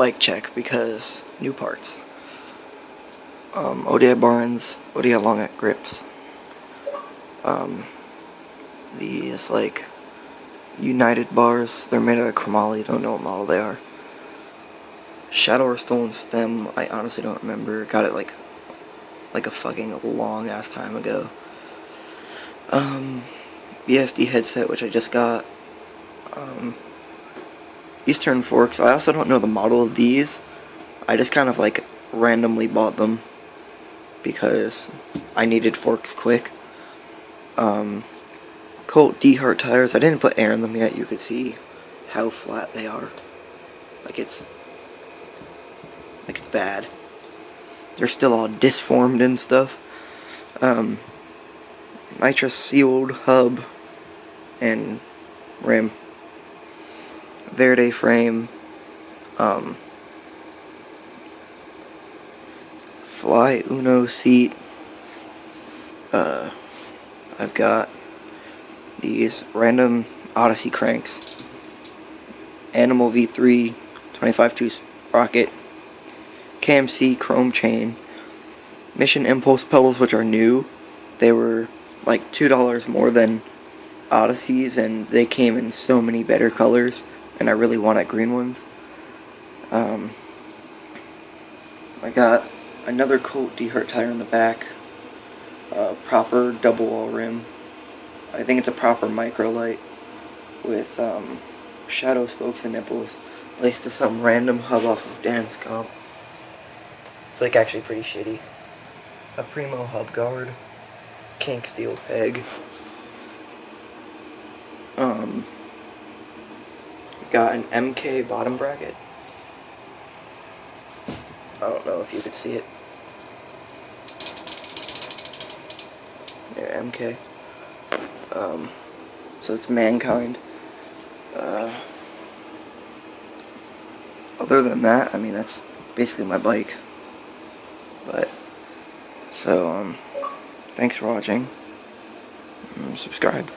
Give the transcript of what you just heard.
bike check because new parts. ODI Barnes, ODI Longneck grips. These like United bars, they're made out of chromoly, don't know what model they are. Shadow or Stolen stem, I honestly don't remember. Got it like a fucking long ass time ago. BSD headset, which I just got. Eastern forks, I also don't know the model of these. I just kind of like randomly bought them because I needed forks quick. Colt D-Hart tires, I didn't put air in them yet. You could see how flat they are. Like it's bad. They're still all disformed and stuff. Nitrous sealed hub and rim. Verde frame. Fly Uno seat. I've got these random Odyssey cranks. Animal V3 25-2 sprocket. KMC chrome chain. Mission Impulse pedals, which are new. They were like $2 more than Odysseys, and they came in so many better colors, and I really wanted green ones. I got another Colt D-Hart tire in the back. Proper double wall rim. I think it's a proper microlight with shadow spokes and nipples laced to some random hub off of Dan's comp. It's like actually pretty shitty. A Primo hub guard. Kink steel peg. Got an MK bottom bracket. I don't know if you could see it. There, MK. So it's Mankind. Other than that, I mean, that's basically my bike. But, so, thanks for watching. Subscribe.